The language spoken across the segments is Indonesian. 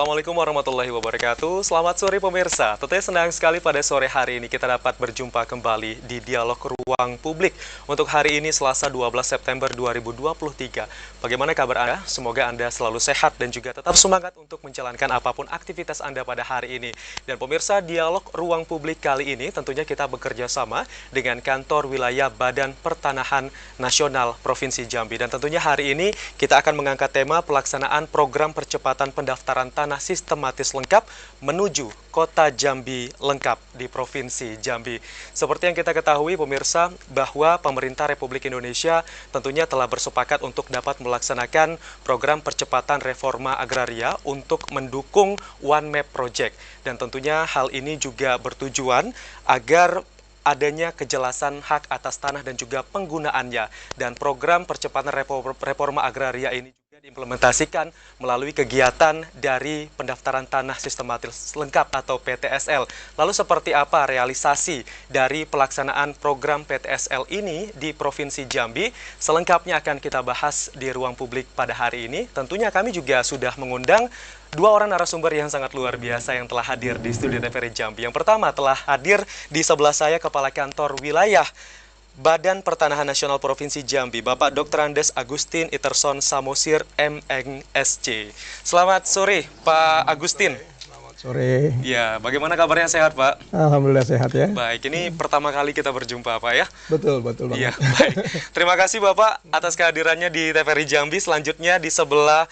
Assalamualaikum warahmatullahi wabarakatuh. Selamat sore pemirsa. Tentunya senang sekali pada sore hari ini kita dapat berjumpa kembali di Dialog Ruang Publik untuk hari ini Selasa 12 September 2023. Bagaimana kabar Anda? Semoga Anda selalu sehat dan juga tetap semangat untuk menjalankan apapun aktivitas Anda pada hari ini. Dan pemirsa, Dialog Ruang Publik kali ini tentunya kita bekerja sama dengan Kantor Wilayah Badan Pertanahan Nasional Provinsi Jambi. Dan tentunya hari ini kita akan mengangkat tema pelaksanaan program percepatan pendaftaran tanah sistematis lengkap menuju Kota Jambi lengkap di Provinsi Jambi. Seperti yang kita ketahui pemirsa, bahwa pemerintah Republik Indonesia tentunya telah bersepakat untuk dapat melaksanakan program percepatan reforma agraria untuk mendukung One Map Project. Dan tentunya hal ini juga bertujuan agar adanya kejelasan hak atas tanah dan juga penggunaannya. Dan program percepatan reforma agraria ini juga diimplementasikan melalui kegiatan dari pendaftaran tanah sistematis lengkap atau PTSL. Lalu seperti apa realisasi dari pelaksanaan program PTSL ini di Provinsi Jambi? Selengkapnya akan kita bahas di ruang publik pada hari ini. Tentunya kami juga sudah mengundang dua orang narasumber yang sangat luar biasa yang telah hadir di studio TVRI Jambi. Yang pertama telah hadir di sebelah saya Kepala Kantor Wilayah Badan Pertanahan Nasional Provinsi Jambi, Bapak Dr. Andes Agustin Iterson Samosir, MNSC. Selamat sore, Pak Agustin. Sore. Ya, bagaimana kabarnya, sehat Pak? Alhamdulillah sehat ya. Baik, ini pertama kali kita berjumpa Pak ya? Betul banget. Iya, baik. Terima kasih Bapak atas kehadirannya di TVRI Jambi. Selanjutnya di sebelah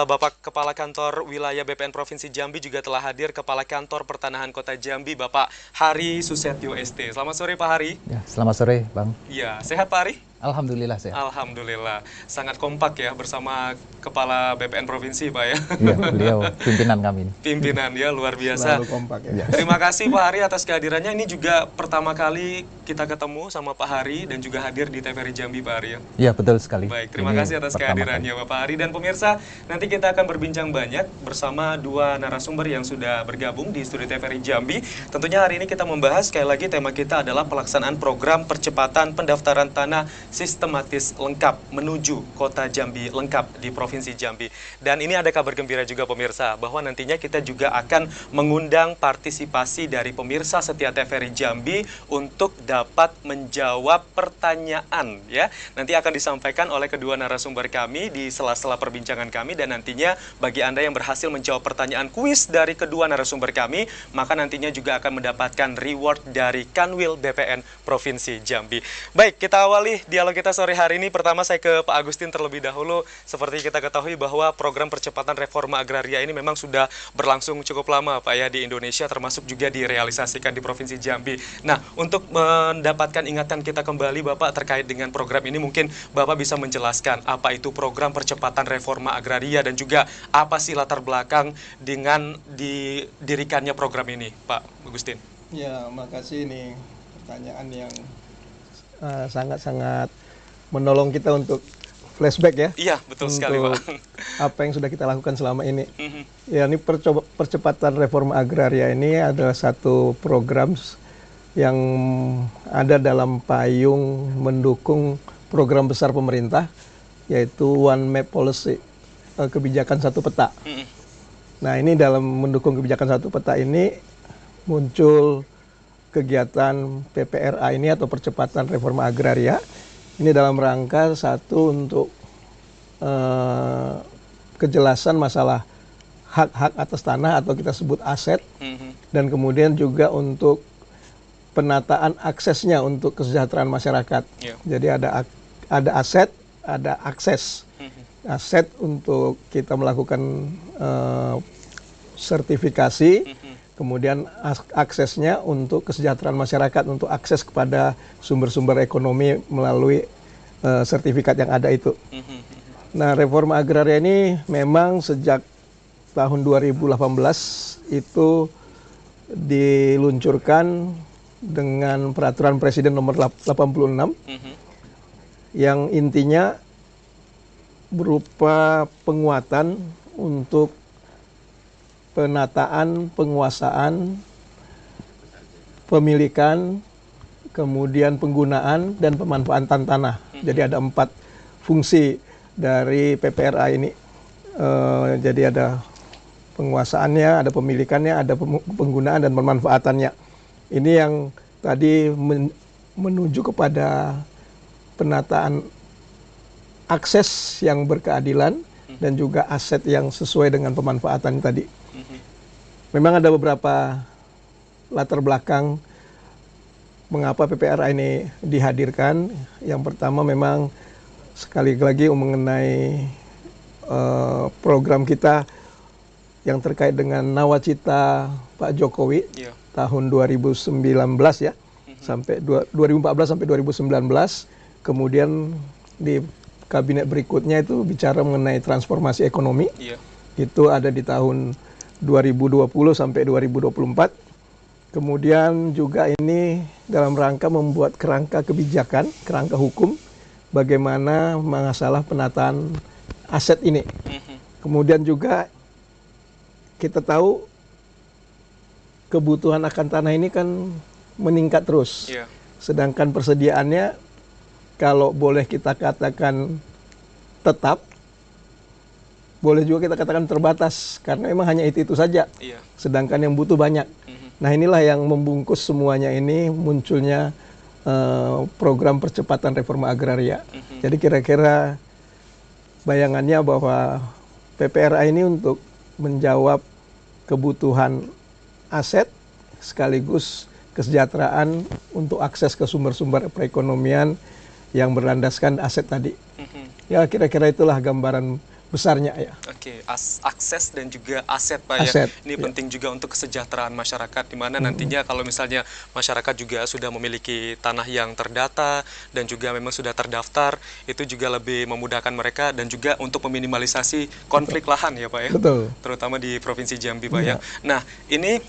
Bapak Kepala Kantor Wilayah BPN Provinsi Jambi juga telah hadir Kepala Kantor Pertanahan Kota Jambi, Bapak Hari Susetyo ST. Selamat sore Pak Hari. Ya, selamat sore Bang. Iya, sehat Pak Hari? Alhamdulillah sehat. Alhamdulillah, sangat kompak ya bersama Kepala BPN Provinsi Pak ya. Iya, beliau pimpinan kami. Pimpinan ya, luar biasa. Selalu kompak ya. Terima kasih Pak Hari atas kehadirannya. Ini juga pertama kali kita ketemu sama Pak Hari dan juga hadir di TVRI Jambi Pak Hari ya. Iya, betul sekali. Baik, terima kasih atas kehadirannya Bapak Hari. Dan pemirsa, nanti kita akan berbincang banyak bersama dua narasumber yang sudah bergabung di studio TVRI Jambi. Tentunya hari ini kita membahas, sekali lagi tema kita adalah pelaksanaan program percepatan pendaftaran tanah sistematis lengkap menuju Kota Jambi lengkap di Provinsi Jambi. Dan ini ada kabar gembira juga pemirsa, bahwa nantinya kita juga akan mengundang partisipasi dari pemirsa setia TVRI Jambi untuk dapat menjawab pertanyaan ya. Nanti akan disampaikan oleh kedua narasumber kami di sela-sela perbincangan kami, dan nantinya bagi Anda yang berhasil menjawab pertanyaan kuis dari kedua narasumber kami, maka nantinya juga akan mendapatkan reward dari Kanwil BPN Provinsi Jambi. Baik, kita awali dialog kita sore hari ini. Pertama saya ke Pak Agustin terlebih dahulu. Seperti kita ketahui bahwa program percepatan reforma agraria ini memang sudah berlangsung cukup lama Pak ya di Indonesia, termasuk juga direalisasikan di Provinsi Jambi. Nah, untuk mendapatkan ingatan kita kembali Bapak terkait dengan program ini, mungkin Bapak bisa menjelaskan apa itu program percepatan reforma agraria dan juga apa sih latar belakang dengan didirikannya program ini, Pak Agustin. Ya, makasih, ini pertanyaan yang sangat-sangat menolong kita untuk flashback ya. Iya, betul sekali Pak. Apa yang sudah kita lakukan selama ini. Ya, ini percepatan reforma agraria ini adalah satu program yang ada dalam payung mendukung program besar pemerintah, yaitu One Map Policy, kebijakan satu peta. Nah, ini dalam mendukung kebijakan satu peta ini muncul kegiatan PPRA ini atau percepatan reforma agraria. Ini dalam rangka satu untuk kejelasan masalah hak-hak atas tanah atau kita sebut aset, dan kemudian juga untuk penataan aksesnya untuk kesejahteraan masyarakat. Jadi ada aset, ada akses. Aset untuk kita melakukan sertifikasi, kemudian aksesnya untuk kesejahteraan masyarakat, untuk akses kepada sumber-sumber ekonomi melalui sertifikat yang ada itu. Nah, reforma agraria ini memang sejak tahun 2018 itu diluncurkan dengan peraturan Presiden nomor 86 yang intinya berupa penguatan untuk penataan, penguasaan, pemilikan, kemudian penggunaan dan pemanfaatan tanah. Jadi ada 4 fungsi dari PPRA ini. Jadi ada penguasaannya, ada pemilikannya, ada penggunaan dan pemanfaatannya. Ini yang tadi menuju kepada penataan akses yang berkeadilan dan juga aset yang sesuai dengan pemanfaatan tadi. Memang ada beberapa latar belakang mengapa PPRA ini dihadirkan. Yang pertama memang sekali lagi mengenai program kita yang terkait dengan nawacita Pak Jokowi tahun 2019 ya, sampai 2014 sampai 2019. Kemudian di kabinet berikutnya itu bicara mengenai transformasi ekonomi. Itu ada di tahun 2020 sampai 2024. Kemudian juga ini dalam rangka membuat kerangka kebijakan, kerangka hukum bagaimana masalah penataan aset ini. Kemudian juga kita tahu kebutuhan akan tanah ini kan meningkat terus. Sedangkan persediaannya kalau boleh kita katakan tetap, boleh juga kita katakan terbatas, karena memang hanya itu saja. Sedangkan yang butuh banyak. Nah inilah yang membungkus semuanya ini munculnya program percepatan reforma agraria. Jadi kira-kira bayangannya bahwa PPRA ini untuk menjawab kebutuhan aset sekaligus kesejahteraan untuk akses ke sumber-sumber perekonomian yang berlandaskan aset tadi. Ya kira-kira itulah gambaran besarnya ya. Akses dan juga aset Pak aset, ya. Ini penting juga untuk kesejahteraan masyarakat, di mana nantinya kalau misalnya masyarakat juga sudah memiliki tanah yang terdata dan juga memang sudah terdaftar, itu juga lebih memudahkan mereka dan juga untuk meminimalisasi konflik lahan ya Pak ya. Terutama di Provinsi Jambi Pak ya. Nah ini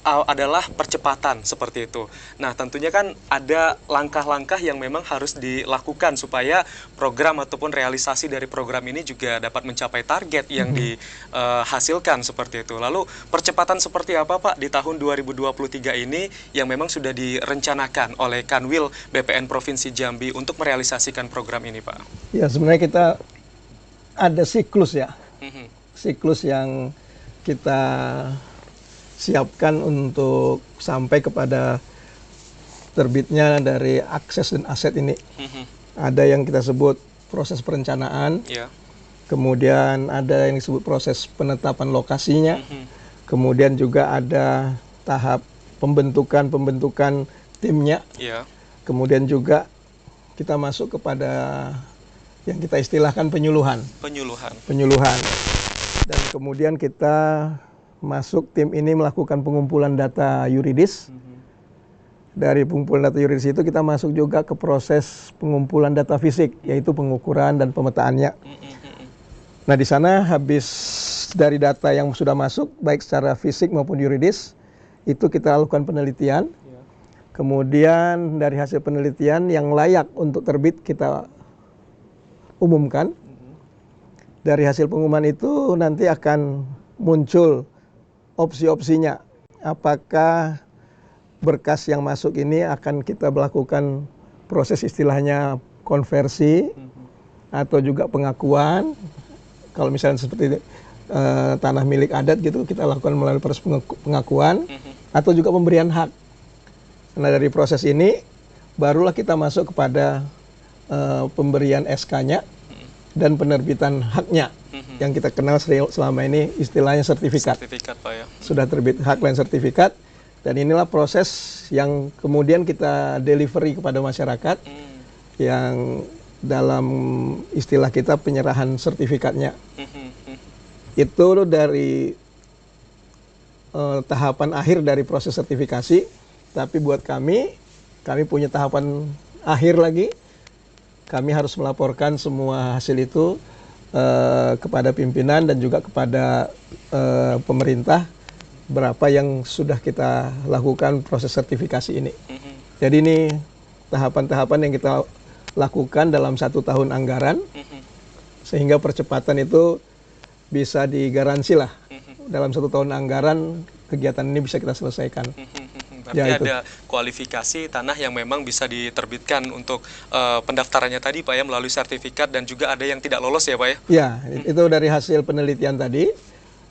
adalah percepatan seperti itu. Nah tentunya kan ada langkah-langkah yang memang harus dilakukan supaya program ataupun realisasi dari program ini juga dapat mencapai target yang dihasilkan seperti itu. Lalu percepatan seperti apa Pak di tahun 2023 ini yang memang sudah direncanakan oleh Kanwil BPN Provinsi Jambi untuk merealisasikan program ini Pak? Ya sebenarnya kita ada siklus ya. Siklus yang kita siapkan untuk sampai kepada terbitnya dari akses dan aset ini. Ada yang kita sebut proses perencanaan, kemudian ada yang disebut proses penetapan lokasinya, kemudian juga ada tahap pembentukan timnya, kemudian juga kita masuk kepada yang kita istilahkan penyuluhan. Dan kemudian kita masuk tim ini melakukan pengumpulan data yuridis. Dari pengumpulan data yuridis itu kita masuk juga ke proses pengumpulan data fisik, yaitu pengukuran dan pemetaannya. Nah di sana habis dari data yang sudah masuk, baik secara fisik maupun yuridis, itu kita lakukan penelitian. Kemudian dari hasil penelitian yang layak untuk terbit kita umumkan. Dari hasil pengumuman itu nanti akan muncul opsi-opsinya, apakah berkas yang masuk ini akan kita melakukan proses istilahnya konversi atau juga pengakuan. Kalau misalnya seperti tanah milik adat gitu, kita lakukan melalui proses pengakuan atau juga pemberian hak. Nah dari proses ini barulah kita masuk kepada pemberian SK-nya dan penerbitan haknya, yang kita kenal selama ini istilahnya sertifikat. Pak ya. Sudah terbit hak dan sertifikat, dan inilah proses yang kemudian kita delivery kepada masyarakat, yang dalam istilah kita penyerahan sertifikatnya. Itu dari tahapan akhir dari proses sertifikasi, tapi buat kami punya tahapan akhir lagi. Kami harus melaporkan semua hasil itu kepada pimpinan dan juga kepada pemerintah berapa yang sudah kita lakukan proses sertifikasi ini. Jadi ini tahapan-tahapan yang kita lakukan dalam 1 tahun anggaran, sehingga percepatan itu bisa digaransi lah. Dalam 1 tahun anggaran kegiatan ini bisa kita selesaikan. Berarti Ya, itu. ada kualifikasi tanah yang memang bisa diterbitkan untuk pendaftarannya tadi Pak ya, melalui sertifikat, dan juga ada yang tidak lolos ya Pak ya? Ya, itu dari hasil penelitian tadi,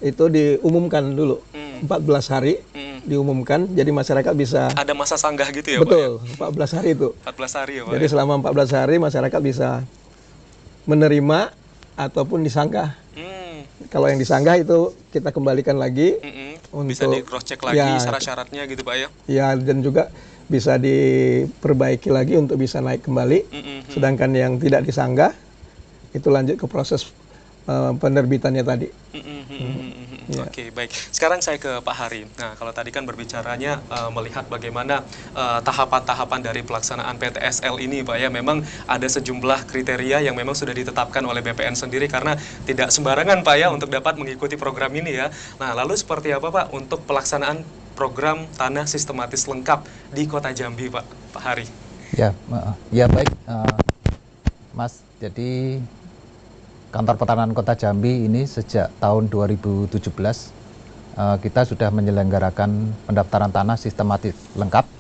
itu diumumkan dulu. 14 hari diumumkan, jadi masyarakat bisa, Ada masa sanggah gitu ya betul, Pak 14 hari itu. ya? 14 hari ya Pak Jadi ya? selama 14 hari masyarakat bisa menerima ataupun disanggah. Hmm, Kalau yang disanggah itu kita kembalikan lagi bisa untuk, di cross check lagi ya, syarat-syaratnya gitu Pak ya? ya, dan juga bisa diperbaiki lagi untuk bisa naik kembali. Sedangkan yang tidak disanggah itu lanjut ke proses penerbitannya tadi. Ya. Oke, baik. Sekarang saya ke Pak Hari. Nah, kalau tadi kan berbicaranya melihat bagaimana tahapan-tahapan dari pelaksanaan PTSL ini, Pak ya, memang ada sejumlah kriteria yang memang sudah ditetapkan oleh BPN sendiri, karena tidak sembarangan Pak ya untuk dapat mengikuti program ini ya. Nah, lalu seperti apa Pak untuk pelaksanaan program tanah sistematis lengkap di Kota Jambi, Pak Hari? Ya, ya baik, Mas. Jadi Kantor Pertanahan Kota Jambi ini sejak tahun 2017 kita sudah menyelenggarakan pendaftaran tanah sistematis lengkap.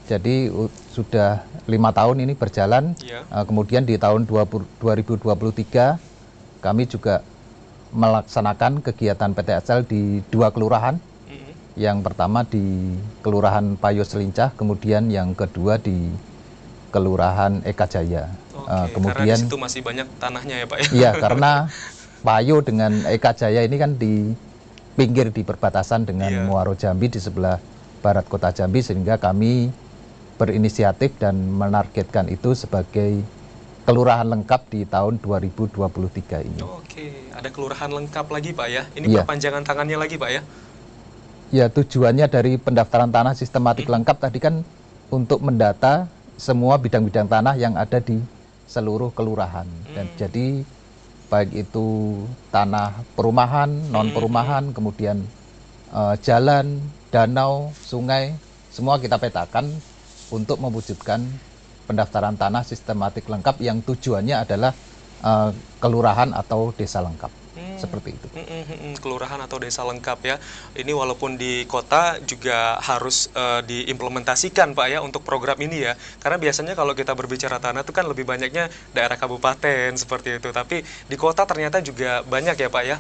Jadi sudah 5 tahun ini berjalan. Kemudian di tahun 2023 kami juga melaksanakan kegiatan PTSL di 2 kelurahan. Yang pertama di Kelurahan Payo Selincah, kemudian yang kedua di Kelurahan Eka Jaya. Kemudian karena di situ masih banyak tanahnya ya Pak ya? Iya, karena Payo dengan Eka Jaya ini kan di pinggir, di perbatasan dengan Muaro Jambi di sebelah barat Kota Jambi, sehingga kami berinisiatif dan menargetkan itu sebagai kelurahan lengkap di tahun 2023 ini. Oke, ada kelurahan lengkap lagi Pak ya? Ini perpanjangan tangannya lagi Pak ya? Ya, tujuannya dari pendaftaran tanah sistematik lengkap tadi kan untuk mendata semua bidang-bidang tanah yang ada di seluruh kelurahan. Dan jadi baik itu tanah perumahan, non perumahan, kemudian jalan, danau, sungai, semua kita petakan untuk mewujudkan pendaftaran tanah sistematik lengkap yang tujuannya adalah kelurahan atau desa lengkap. Seperti itu. Kelurahan atau desa lengkap ya. Ini walaupun di kota juga harus diimplementasikan Pak ya untuk program ini ya. Karena biasanya kalau kita berbicara tanah itu kan lebih banyaknya daerah kabupaten seperti itu. Tapi di kota ternyata juga banyak ya Pak ya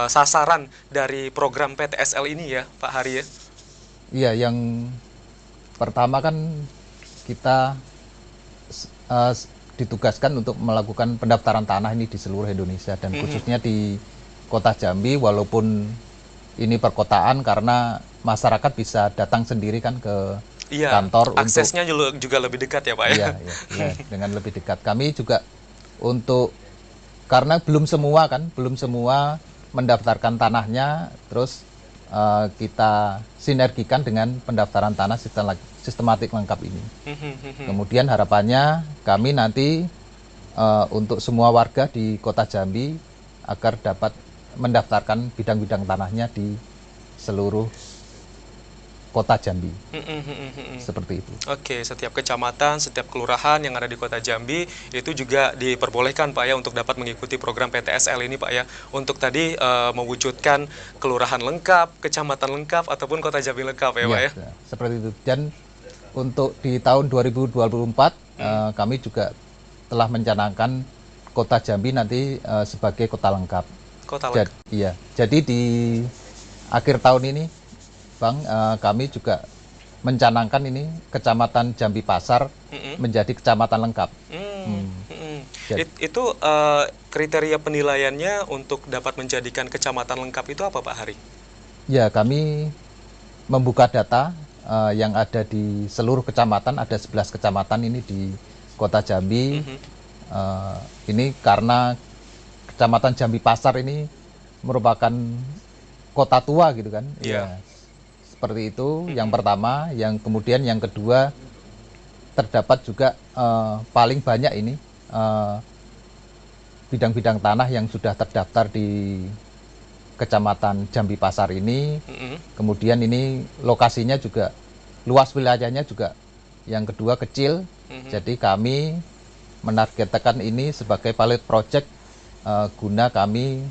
sasaran dari program PTSL ini ya Pak Hari ya. Iya, yang pertama kan kita ditugaskan untuk melakukan pendaftaran tanah ini di seluruh Indonesia, dan khususnya di Kota Jambi, walaupun ini perkotaan karena masyarakat bisa datang sendiri kan ke kantor. Aksesnya juga lebih dekat ya Pak ya? Iya, dengan lebih dekat. Kami juga karena belum semua mendaftarkan tanahnya, terus kita sinergikan dengan pendaftaran tanah sistematik lengkap ini. Kemudian harapannya kami nanti untuk semua warga di Kota Jambi agar dapat mendaftarkan bidang-bidang tanahnya di seluruh Kota Jambi. Seperti itu. Oke, setiap kecamatan, setiap kelurahan yang ada di Kota Jambi itu juga diperbolehkan Pak ya untuk dapat mengikuti program PTSL ini Pak ya. Untuk tadi mewujudkan kelurahan lengkap, kecamatan lengkap, ataupun Kota Jambi lengkap ya Pak ya. Seperti itu. Dan untuk di tahun 2024 kami juga telah mencanangkan Kota Jambi nanti sebagai kota lengkap. Kota lengkap. Iya. Jadi di akhir tahun ini Bang, kami juga mencanangkan ini Kecamatan Jambi Pasar menjadi kecamatan lengkap. Itu kriteria penilaiannya untuk dapat menjadikan kecamatan lengkap itu apa Pak Hari? Ya, kami membuka data yang ada di seluruh kecamatan, ada 11 kecamatan ini di Kota Jambi. Ini karena Kecamatan Jambi Pasar ini merupakan kota tua gitu kan. Ya, seperti itu yang pertama. Yang kemudian yang kedua, terdapat juga paling banyak ini bidang-bidang tanah yang sudah terdaftar di Kecamatan Jambi Pasar ini. Kemudian ini lokasinya juga luas, wilayahnya juga yang kedua kecil. Jadi kami menargetkan ini sebagai pilot project guna kami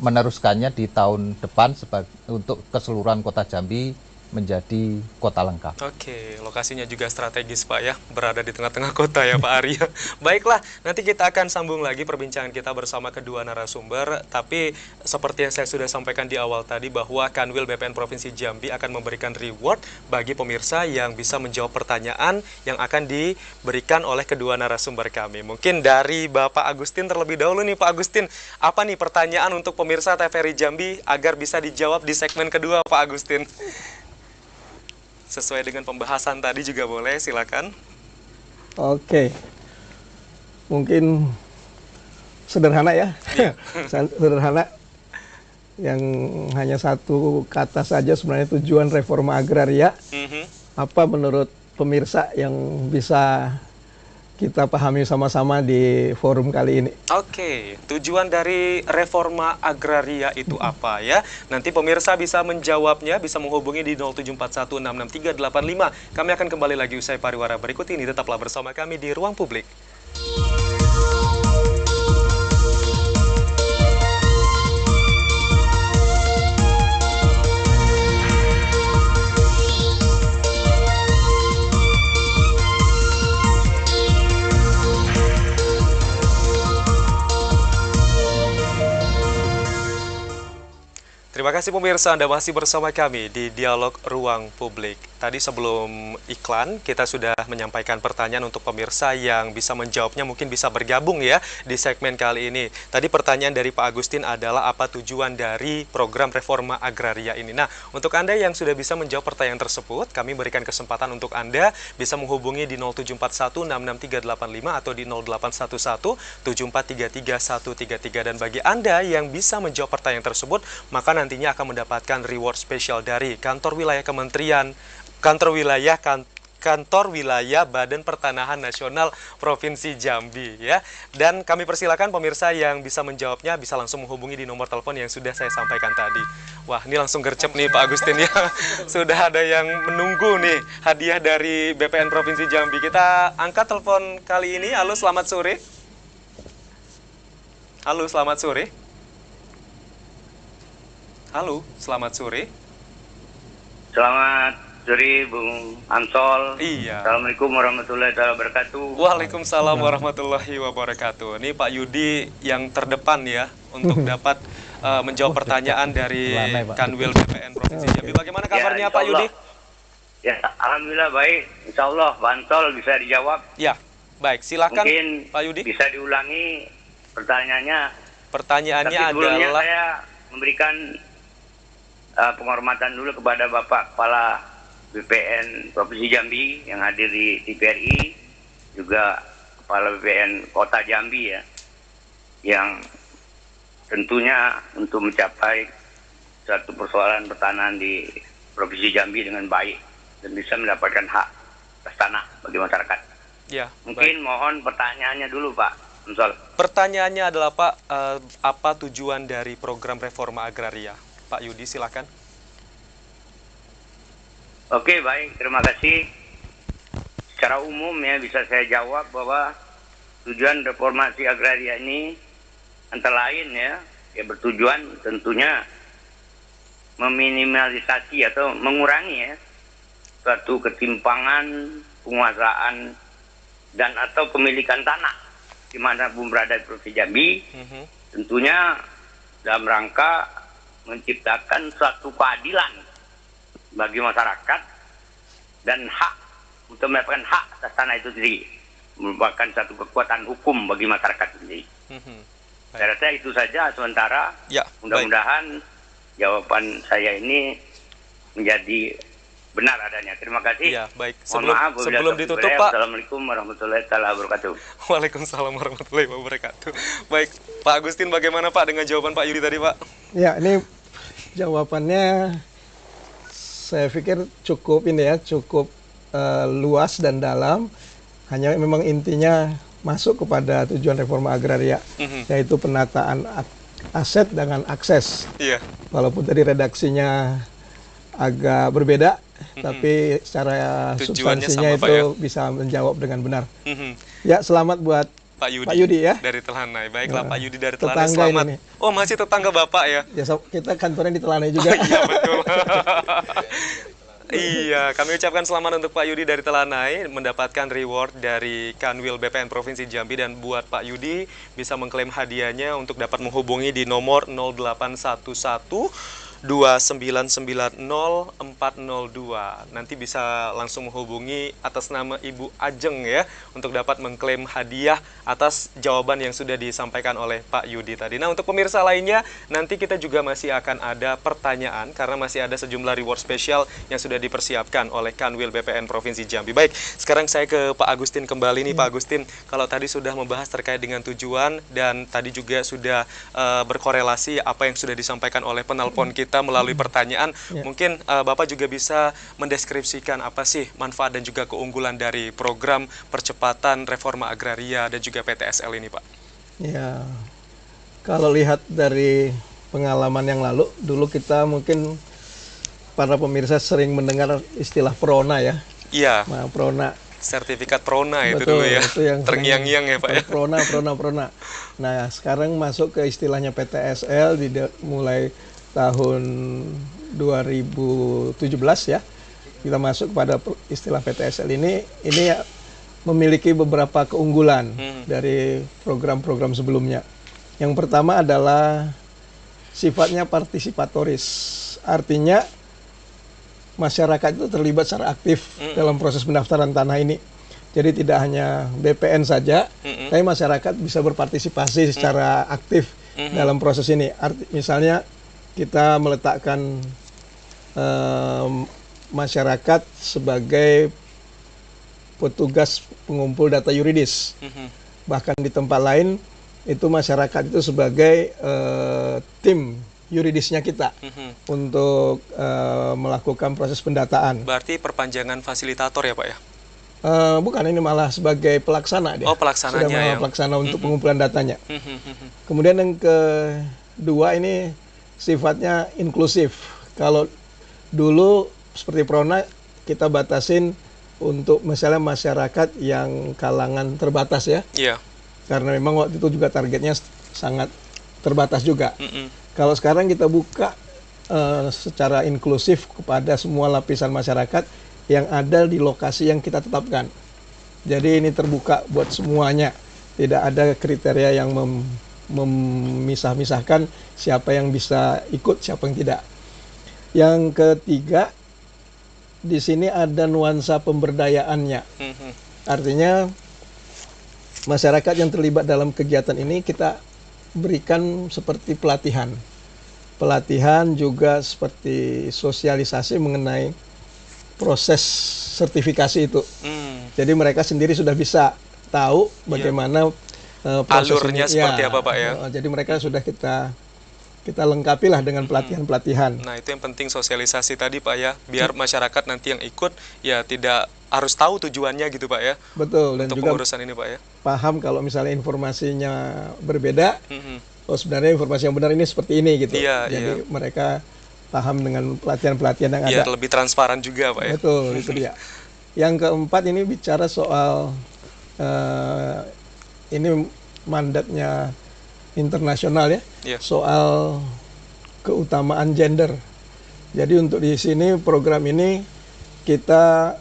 meneruskannya di tahun depan untuk keseluruhan Kota Jambi menjadi kota lengkap. Oke, lokasinya juga strategis Pak ya, berada di tengah-tengah kota ya Pak Arya. Baiklah, nanti kita akan sambung lagi perbincangan kita bersama kedua narasumber. Tapi seperti yang saya sudah sampaikan di awal tadi bahwa Kanwil BPN Provinsi Jambi akan memberikan reward bagi pemirsa yang bisa menjawab pertanyaan yang akan diberikan oleh kedua narasumber kami. Mungkin dari Bapak Agustin terlebih dahulu nih Pak Agustin, apa nih pertanyaan untuk pemirsa TVRI Jambi agar bisa dijawab di segmen kedua Pak Agustin? Sesuai dengan pembahasan tadi juga boleh, silakan. Oke, mungkin sederhana ya, sederhana, yang hanya satu kata saja sebenarnya tujuan reforma agraria. Apa menurut pemirsa yang bisa kita pahami sama-sama di forum kali ini? Oke, tujuan dari reforma agraria itu apa ya? Nanti pemirsa bisa menjawabnya, bisa menghubungi di 074166385. Kami akan kembali lagi usai pariwara berikut ini. Tetaplah bersama kami di Ruang Publik. Terima kasih pemirsa, Anda masih bersama kami di Dialog Ruang Publik. Tadi sebelum iklan, kita sudah menyampaikan pertanyaan untuk pemirsa yang bisa menjawabnya, mungkin bisa bergabung ya di segmen kali ini. Tadi pertanyaan dari Pak Agustin adalah apa tujuan dari program reforma agraria ini. Nah, untuk Anda yang sudah bisa menjawab pertanyaan tersebut, kami berikan kesempatan untuk Anda bisa menghubungi di 074166385 atau di 0811743333. Dan bagi Anda yang bisa menjawab pertanyaan tersebut, maka nantinya akan mendapatkan reward spesial dari kantor wilayah Badan Pertanahan Nasional Provinsi Jambi ya. Dan kami persilakan pemirsa yang bisa menjawabnya bisa langsung menghubungi di nomor telepon yang sudah saya sampaikan tadi. Wah, ini langsung gercep nih Pak Agustin ya. Sudah ada yang menunggu nih hadiah dari BPN Provinsi Jambi. Kita angkat telepon kali ini. Halo, selamat sore. Halo, selamat sore. Halo, selamat sore. Selamat sore, Bung Ansol. Iya. Assalamualaikum warahmatullahi wabarakatuh. Waalaikumsalam warahmatullahi wabarakatuh. Ini Pak Yudi yang terdepan ya untuk dapat menjawab pertanyaan dari Kanwil BPN Provinsi Jambi. Bagaimana kabarnya Ya, Pak Yudi? Ya, alhamdulillah baik. Insya Allah Pak Ansol bisa dijawab. Ya, baik. Silakan Mungkin Pak Yudi. bisa diulangi pertanyaannya. Pertanyaannya Tapi sebelumnya adalah saya memberikan penghormatan dulu kepada Bapak Kepala BPN Provinsi Jambi yang hadir di TVRI, juga Kepala BPN Kota Jambi ya, yang tentunya untuk mencapai satu persoalan pertanahan di Provinsi Jambi dengan baik dan bisa mendapatkan hak atas tanah bagi masyarakat. ya. Mungkin mohon pertanyaannya dulu Pak Ansol. Pertanyaannya adalah Pak, apa tujuan dari program reforma agraria? Pak Yudi, silakan. Oke, baik. Terima kasih. Secara umum ya bisa saya jawab bahwa tujuan reformasi agraria ini antara lain ya bertujuan tentunya meminimalisasi atau mengurangi ya suatu ketimpangan penguasaan dan atau pemilikan tanah di mana pun berada di Provinsi Jambi, tentunya dalam rangka menciptakan suatu keadilan bagi masyarakat dan hak untuk mendapatkan hak atas tanah itu sendiri, merupakan satu kekuatan hukum bagi masyarakat sendiri. Saya rasa itu saja sementara. Ya, mudah-mudahan jawaban saya ini menjadi benar adanya. Terima kasih. Ya, baik. Mohon maaf, sebelum ditutup Pak. Assalamualaikum warahmatullahi wabarakatuh. Waalaikumsalam warahmatullahi wabarakatuh. Baik, Pak Agustin, bagaimana Pak dengan jawaban Pak Yudi tadi Pak? Ya, ini jawabannya saya pikir cukup cukup luas dan dalam. Hanya memang intinya masuk kepada tujuan reforma agraria, yaitu penataan aset dengan akses. Iya. Walaupun tadi redaksinya agak berbeda, tapi secara Tujuannya substansinya sama, Pak, itu ya? bisa menjawab dengan benar. Ya, selamat buat Pak Yudi, Pak Yudi ya. Dari Telanai. Baiklah Pak Yudi dari Telanai, Tetangga selamat. ini nih. Oh, masih tetangga Bapak ya? Ya, kita kantornya di Telanai juga. Iya, betul. Iya, kami ucapkan selamat untuk Pak Yudi dari Telanai mendapatkan reward dari Kanwil BPN Provinsi Jambi, dan buat Pak Yudi bisa mengklaim hadiahnya untuk dapat menghubungi di nomor 0811 2990 402. Nanti bisa langsung menghubungi atas nama Ibu Ajeng ya untuk dapat mengklaim hadiah atas jawaban yang sudah disampaikan oleh Pak Yudi tadi. Nah, untuk pemirsa lainnya nanti kita juga masih akan ada pertanyaan karena masih ada sejumlah reward spesial yang sudah dipersiapkan oleh Kanwil BPN Provinsi Jambi. Baik, sekarang saya ke Pak Agustin kembali nih Pak Agustin. Kalau tadi sudah membahas terkait dengan tujuan dan tadi juga sudah berkorelasi apa yang sudah disampaikan oleh penelpon kita melalui pertanyaan, mungkin Bapak juga bisa mendeskripsikan apa sih manfaat dan juga keunggulan dari program percepatan reforma agraria dan juga PTSL ini, Pak? Ya, kalau lihat dari pengalaman yang lalu, dulu kita mungkin para pemirsa sering mendengar istilah PRONA ya. Iya. Nah, PRONA. Sertifikat PRONA itu Betul, dulu ya. Itu yang terngiang-ngiang ya Pak ya. PRONA. Nah, sekarang masuk ke istilahnya PTSL mulai tahun 2017 ya. Kita masuk pada istilah PTSL ini ya, memiliki beberapa keunggulan dari program-program sebelumnya. Yang pertama adalah sifatnya partisipatoris. Artinya masyarakat itu terlibat secara aktif dalam proses pendaftaran tanah ini. Jadi tidak hanya BPN saja, tapi masyarakat bisa berpartisipasi secara aktif dalam proses ini. Misalnya kita meletakkan masyarakat sebagai petugas pengumpul data yuridis. Bahkan di tempat lain itu masyarakat itu sebagai tim yuridisnya kita untuk melakukan proses pendataan. Berarti perpanjangan fasilitator ya Pak ya? Bukan, ini malah sebagai pelaksana dia. Oh, pelaksananya Sudah ya. Pelaksana untuk pengumpulan datanya. Kemudian yang kedua ini sifatnya inklusif. Kalau dulu seperti PRONA kita batasin untuk misalnya masyarakat yang kalangan terbatas ya. Iya. Karena memang waktu itu juga targetnya sangat terbatas juga. Kalau sekarang kita buka secara inklusif kepada semua lapisan masyarakat yang ada di lokasi yang kita tetapkan. Jadi ini terbuka buat semuanya. Tidak ada kriteria yang memisah-misahkan siapa yang bisa ikut, siapa yang tidak. Yang ketiga, di sini ada nuansa pemberdayaannya. Artinya masyarakat yang terlibat dalam kegiatan ini kita berikan seperti pelatihan. Pelatihan juga seperti sosialisasi mengenai proses sertifikasi itu. Jadi mereka sendiri sudah bisa tahu bagaimana proses alurnya ini. seperti apa Pak ya. Jadi mereka sudah kita lengkapi lah dengan pelatihan-pelatihan. Nah, itu yang penting sosialisasi tadi Pak ya, biar masyarakat nanti yang ikut ya tidak harus tahu tujuannya gitu Pak ya. Betul, dan untuk juga pengurusan ini Pak ya. Paham kalau misalnya informasinya berbeda, oh sebenarnya informasi yang benar ini seperti ini gitu. Iya, jadi mereka paham dengan pelatihan-pelatihan yang Biar ada. lebih transparan juga Pak ya. Betul, itu dia. Yang keempat ini bicara soal ini mandatnya internasional ya, soal keutamaan gender. Jadi untuk di sini program ini kita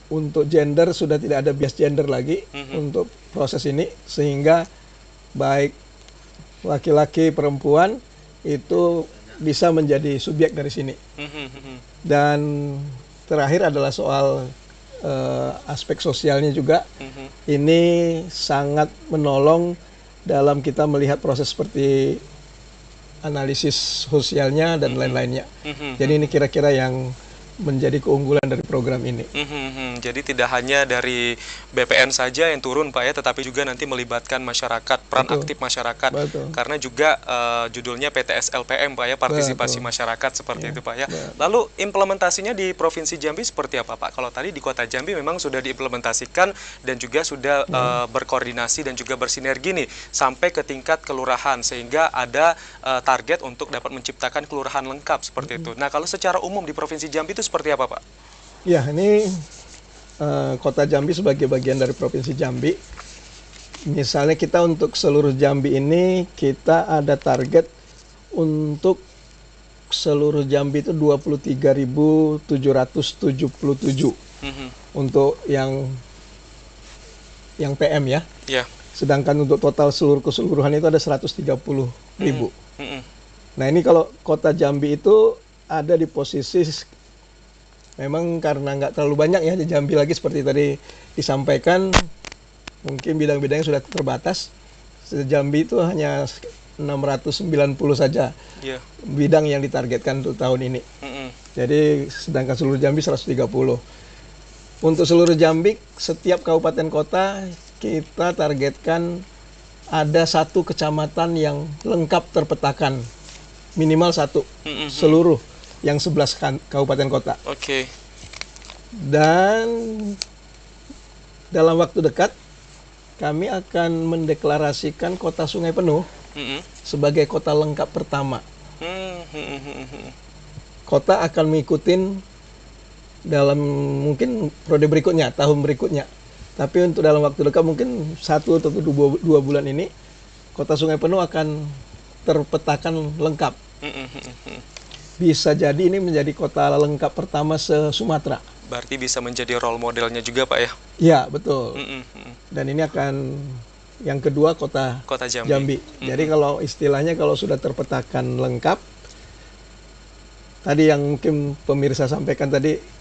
untuk gender sudah tidak ada bias gender lagi untuk proses ini, sehingga baik laki-laki perempuan itu bisa menjadi subjek dari sini. Dan terakhir adalah soal aspek sosialnya juga. Ini sangat menolong dalam kita melihat proses seperti analisis sosialnya dan lain-lainnya. Jadi ini kira-kira yang menjadi keunggulan dari program ini. Jadi tidak hanya dari BPN saja yang turun Pak ya, tetapi juga nanti melibatkan masyarakat, peran aktif masyarakat. Karena juga judulnya PTSLPM Pak ya, partisipasi masyarakat seperti itu Pak ya. Lalu implementasinya di Provinsi Jambi seperti apa Pak? Kalau tadi di Kota Jambi memang sudah diimplementasikan dan juga sudah berkoordinasi dan juga bersinergi nih sampai ke tingkat kelurahan, sehingga ada target untuk dapat menciptakan kelurahan lengkap seperti itu. Nah, kalau secara umum di Provinsi Jambi itu seperti apa Pak? Ya, ini Kota Jambi sebagai bagian dari Provinsi Jambi. Misalnya kita untuk seluruh Jambi ini kita ada target untuk seluruh Jambi itu 23.777 untuk yang PM ya. Ya. Sedangkan untuk total keseluruhan itu ada 130.000. Nah ini kalau kota Jambi itu ada di posisi, memang karena nggak terlalu banyak ya di Jambi lagi seperti tadi disampaikan, mungkin bidang-bidangnya sudah terbatas. Jambi itu hanya 690 saja bidang yang ditargetkan untuk tahun ini. Jadi sedangkan seluruh Jambi 130. Untuk seluruh Jambi, setiap kabupaten kota kita targetkan ada satu kecamatan yang lengkap terpetakan, minimal satu, seluruh yang 11 kabupaten kota. Oke. Dan dalam waktu dekat kami akan mendeklarasikan kota Sungai Penuh sebagai kota lengkap pertama. Kota akan mengikuti dalam mungkin periode berikutnya, tahun berikutnya. Tapi untuk dalam waktu dekat mungkin 1 atau 2 bulan ini, kota Sungai Penuh akan terpetakan lengkap. Bisa jadi ini menjadi kota lengkap pertama se-Sumatera. Berarti bisa menjadi role modelnya juga Pak ya? Ya, betul. Dan ini akan yang kedua kota Jambi. Jadi kalau istilahnya kalau sudah terpetakan lengkap, tadi yang mungkin pemirsa sampaikan tadi,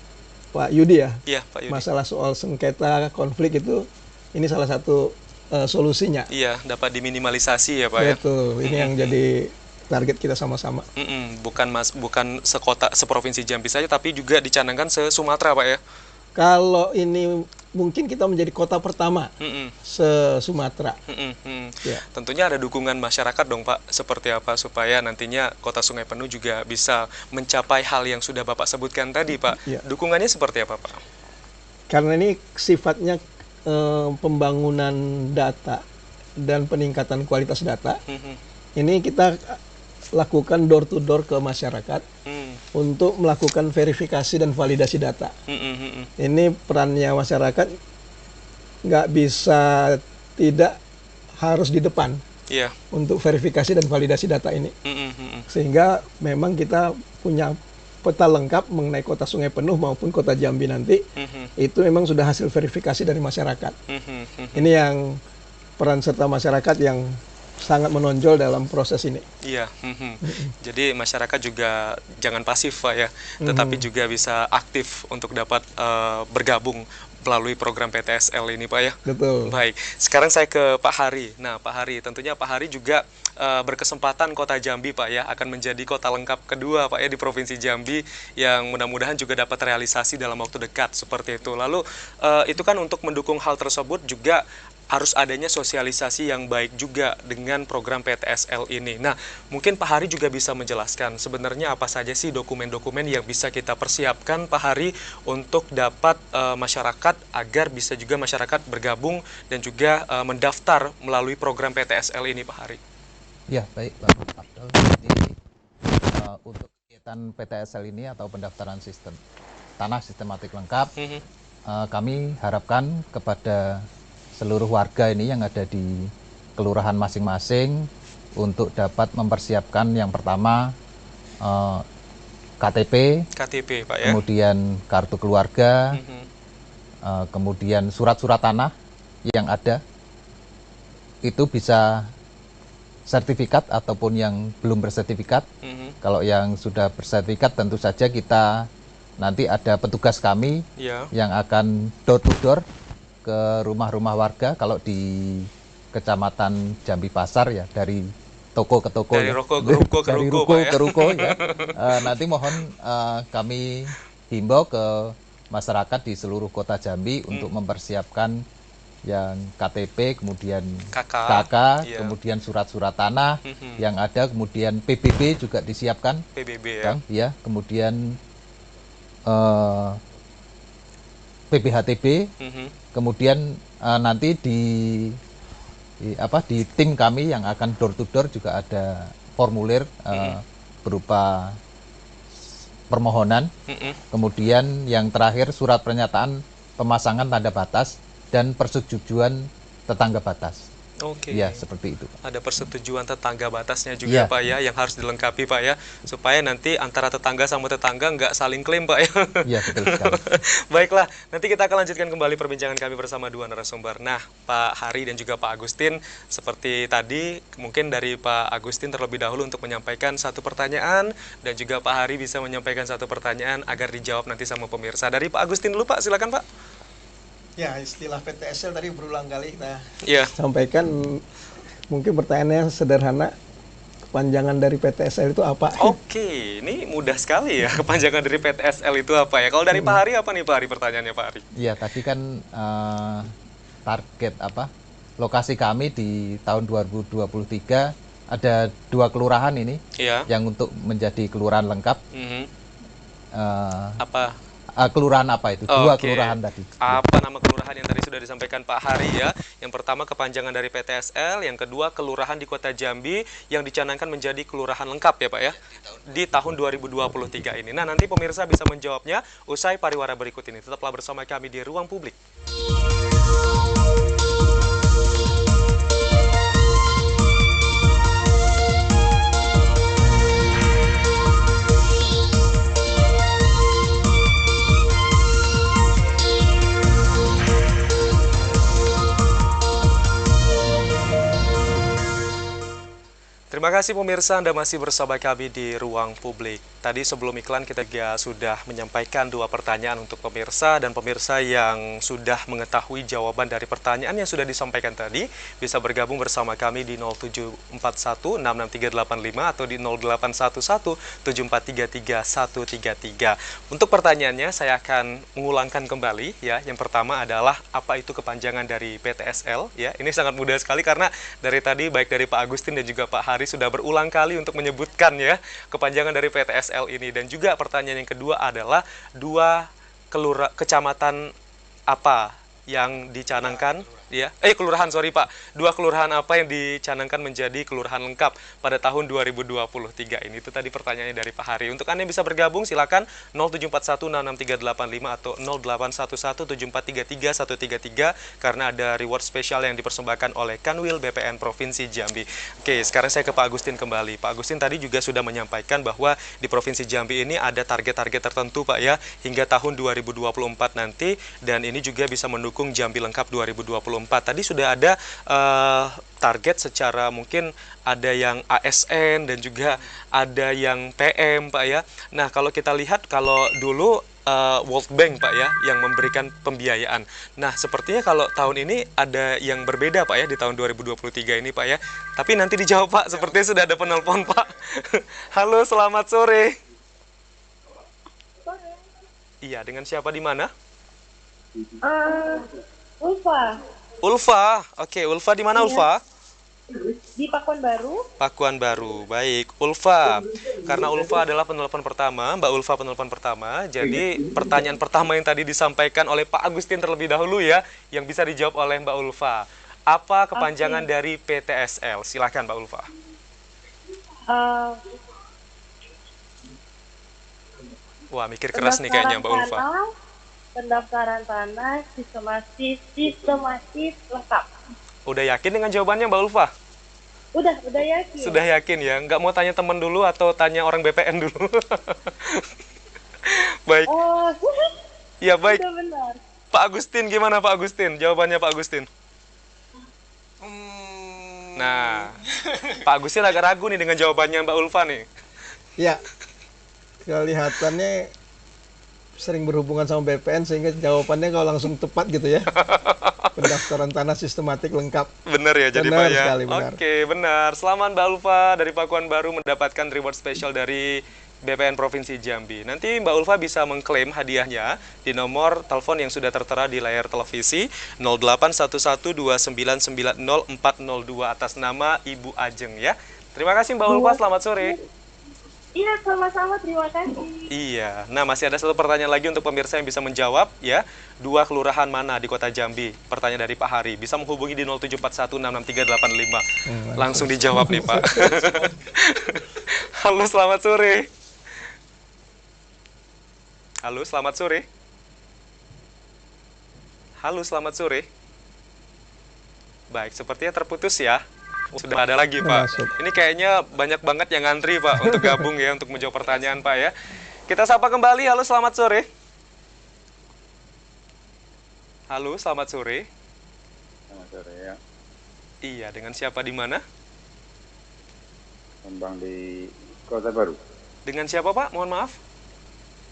Pak Yudi ya? Iya, Pak Yudi. Masalah soal sengketa, konflik itu, ini salah satu solusinya. Iya, dapat diminimalisasi ya Pak ya? Betul, ini yang jadi target kita sama-sama. Bukan seprovinsi Jambi saja, tapi juga dicanangkan se-Sumatera Pak ya? Kalau ini mungkin kita menjadi kota pertama se-Sumatera. Ya. Tentunya ada dukungan masyarakat dong Pak, seperti apa supaya nantinya kota Sungai Penuh juga bisa mencapai hal yang sudah Bapak sebutkan tadi Pak. Ya. Dukungannya seperti apa Pak? Karena ini sifatnya pembangunan data dan peningkatan kualitas data, ini kita lakukan door to door ke masyarakat untuk melakukan verifikasi dan validasi data. Ini perannya masyarakat nggak bisa tidak harus di depan untuk verifikasi dan validasi data ini. Sehingga memang kita punya peta lengkap mengenai kota Sungai Penuh maupun kota Jambi nanti, itu memang sudah hasil verifikasi dari masyarakat. Ini yang peran serta masyarakat yang sangat menonjol dalam proses ini. Iya, jadi masyarakat juga jangan pasif Pak ya, tetapi juga bisa aktif untuk dapat bergabung melalui program PTSL ini Pak ya. Betul. Baik, sekarang saya ke Pak Hari. Nah Pak Hari, tentunya Pak Hari juga berkesempatan kota Jambi Pak ya, akan menjadi kota lengkap kedua Pak ya di Provinsi Jambi, yang mudah-mudahan juga dapat realisasi dalam waktu dekat seperti itu. Lalu itu kan untuk mendukung hal tersebut juga harus adanya sosialisasi yang baik juga dengan program PTSL ini. Nah, mungkin Pak Hari juga bisa menjelaskan sebenarnya apa saja sih dokumen-dokumen yang bisa kita persiapkan Pak Hari untuk dapat masyarakat, agar bisa juga masyarakat bergabung dan juga mendaftar melalui program PTSL ini Pak Hari. Ya, baik Pak Abdul. Jadi untuk kegiatan PTSL ini atau pendaftaran sistem tanah sistematik lengkap, kami harapkan kepada seluruh warga ini yang ada di kelurahan masing-masing untuk dapat mempersiapkan yang pertama KTP Pak ya. Kemudian kartu keluarga, kemudian surat-surat tanah yang ada, itu bisa sertifikat ataupun yang belum bersertifikat. Kalau yang sudah bersertifikat tentu saja kita nanti ada petugas kami yang akan door to door ke rumah-rumah warga. Kalau di Kecamatan Jambi Pasar ya, dari toko ke toko, dari ruko ke ruko ke dari ruko, ruko ke ruko ya. Nanti mohon kami himbau ke masyarakat di seluruh kota Jambi untuk mempersiapkan yang KTP, kemudian KK, kemudian surat-surat tanah yang ada, kemudian PBB juga disiapkan. PBB ya, kemudian PBHTB, kemudian nanti di tim kami yang akan door to door juga ada formulir berupa permohonan, kemudian yang terakhir surat pernyataan pemasangan tanda batas dan persetujuan tetangga batas. Oke. Ya, seperti itu. Ada persetujuan tetangga batasnya juga, Iya. Pak ya, yang harus dilengkapi, Pak ya, supaya nanti antara tetangga sama tetangga nggak saling klaim, Pak ya. Iya, betul sekali. Baiklah, nanti kita akan lanjutkan kembali perbincangan kami bersama dua narasumber. Nah, Pak Hari dan juga Pak Agustin, seperti tadi, mungkin dari Pak Agustin terlebih dahulu untuk menyampaikan satu pertanyaan, dan juga Pak Hari bisa menyampaikan satu pertanyaan agar dijawab nanti sama pemirsa. Dari Pak Agustin dulu, Pak, silakan, Pak. Ya, istilah PTSL tadi berulang kali kita Iya. sampaikan. Mungkin pertanyaannya sederhana, kepanjangan dari PTSL itu apa? Oke, ini mudah sekali ya, kepanjangan dari PTSL itu apa ya? Kalau dari Pak Hari apa nih, Pak Hari, pertanyaannya Pak Hari? Iya, tadi kan target lokasi kami di tahun 2023 ada 2 kelurahan ini Iya. yang untuk menjadi kelurahan lengkap. Mhm. Eh, Apa? kelurahan apa itu? 2 Oke. kelurahan tadi. Apa nama kelurahan yang tadi sudah disampaikan Pak Hari ya? Yang pertama kepanjangan dari PTSL, yang kedua kelurahan di Kota Jambi yang dicanangkan menjadi kelurahan lengkap ya Pak ya? Di tahun 2023 ini. Nah, nanti pemirsa bisa menjawabnya usai pariwara berikut ini. Tetaplah bersama kami di Ruang Publik. Terima kasih pemirsa, Anda masih bersama kami di Ruang Publik. Tadi sebelum iklan kita juga sudah menyampaikan 2 pertanyaan untuk pemirsa, dan pemirsa yang sudah mengetahui jawaban dari pertanyaan yang sudah disampaikan tadi bisa bergabung bersama kami di 0741663385 atau di 0811743333. Untuk pertanyaannya saya akan mengulangkan kembali ya. Yang pertama adalah apa itu kepanjangan dari PTSL ya. Ini sangat mudah sekali karena dari tadi baik dari Pak Agustin dan juga Pak Hari sudah berulang kali untuk menyebutkan ya kepanjangan dari PTSL ini. Dan juga pertanyaan yang kedua adalah 2 kecamatan apa yang dicanangkan ya, kelurahan, sorry Pak, 2 kelurahan apa yang dicanangkan menjadi kelurahan lengkap pada tahun 2023 ini. Itu tadi pertanyaannya dari Pak Hari. Untuk Anda yang bisa bergabung silakan 0741663385 atau 0811743333 karena ada reward spesial yang dipersembahkan oleh Kanwil BPN Provinsi Jambi. Oke, sekarang saya ke Pak Agustin kembali. Pak Agustin tadi juga sudah menyampaikan bahwa di Provinsi Jambi ini ada target-target tertentu Pak ya hingga tahun 2024 nanti, dan ini juga bisa mendukung Jambi Lengkap 2024. Tadi sudah ada target secara mungkin ada yang ASN dan juga ada yang PM Pak ya. Nah, kalau kita lihat kalau dulu World Bank Pak ya yang memberikan pembiayaan. Nah, sepertinya kalau tahun ini ada yang berbeda Pak ya di tahun 2023 ini Pak ya. Tapi nanti dijawab Pak, sepertinya sudah ada penelpon Pak. Halo, selamat sore. Iya, dengan siapa di mana? Ulfa. Ulfa. Oke, Ulfa di mana Ulfa? Di Pakuan Baru. Pakuan Baru. Baik, Ulfa. Karena Ulfa adalah penelpon pertama, Mbak Ulfa penelpon pertama. Jadi pertanyaan pertama yang tadi disampaikan oleh Pak Agustin terlebih dahulu ya, yang bisa dijawab oleh Mbak Ulfa. Apa kepanjangan dari PTSL? Silakan Mbak Ulfa. Wah, mikir keras nih kayaknya Mbak Ulfa. Pendaftaran tanah sistematis lengkap. Udah yakin dengan jawabannya Mbak Ulfa? Udah yakin. Sudah yakin ya? Nggak mau tanya teman dulu atau tanya orang BPN dulu? Baik. Oh, Ya baik. sudah benar. Pak Agustin, gimana Pak Agustin? Jawabannya Pak Agustin? Nah, Pak Agustin agak ragu nih dengan jawabannya Mbak Ulfa nih. Ya, kelihatannya sering berhubungan sama BPN sehingga jawabannya kalau langsung tepat gitu ya. Pendaftaran tanah sistematik lengkap. Benar ya jadi Benar Pak ya? sekali, benar. Oke, benar. Selamat Mbak Ulfa dari Pakuan Baru mendapatkan reward spesial dari BPN Provinsi Jambi. Nanti Mbak Ulfa bisa mengklaim hadiahnya di nomor telepon yang sudah tertera di layar televisi 081129900402 atas nama Ibu Ajeng ya. Terima kasih Mbak Ulfa, selamat sore. Iya, sama-sama. Terima kasih. Iya, nah masih ada satu pertanyaan lagi untuk pemirsa yang bisa menjawab ya. 2 kelurahan mana di Kota Jambi? Pertanyaan dari Pak Hari. Bisa menghubungi di 0741663385. Langsung dijawab nih Pak. Halo, selamat sore. Halo, selamat sore. Halo, selamat sore. Baik, sepertinya terputus ya. Sudah ada lagi, Pak. Masuk. Ini kayaknya banyak banget yang ngantri, Pak, untuk gabung ya, untuk menjawab pertanyaan, Pak ya. Kita sapa kembali. Halo, selamat sore. Halo, selamat sore. Selamat sore ya, Iya, dengan siapa di mana? Bambang di Kota Baru. Dengan siapa, Pak? Mohon maaf.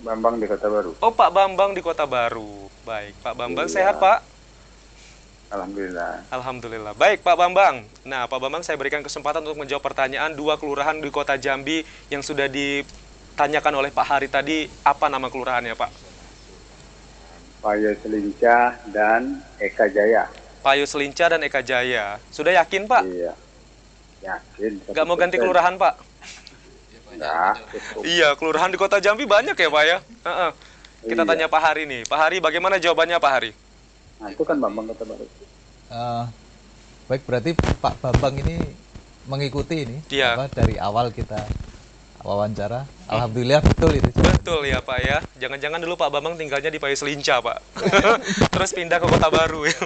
Bambang di Kota Baru. Oh, Pak Bambang di Kota Baru. Baik, Pak Bambang Iya. sehat, Pak? Alhamdulillah. Alhamdulillah. Baik, Pak Bambang. Nah, Pak Bambang, saya berikan kesempatan untuk menjawab pertanyaan 2 kelurahan di Kota Jambi yang sudah ditanyakan oleh Pak Hari tadi. Apa nama kelurahannya, Pak? Payo Selincah dan Eka Jaya. Payo Selinca dan Eka Jaya. Sudah yakin, Pak? Iya. Yakin. Nggak mau ganti kelurahan, Pak? Enggak, cukup. Iya, kelurahan di Kota Jambi banyak ya, Pak ya? Heeh. Kita Iya. tanya Pak Hari nih. Pak Hari, bagaimana jawabannya, Pak Hari? Nah, itu kan Bambang Kota Baru. Baik, berarti Pak Bambang ini mengikuti ini Iya. dari awal kita wawancara. Alhamdulillah betul itu. Betul ya, Pak ya. Jangan-jangan dulu Pak Bambang tinggalnya di Payo Selinca, Pak. Terus pindah ke Kota Baru ya.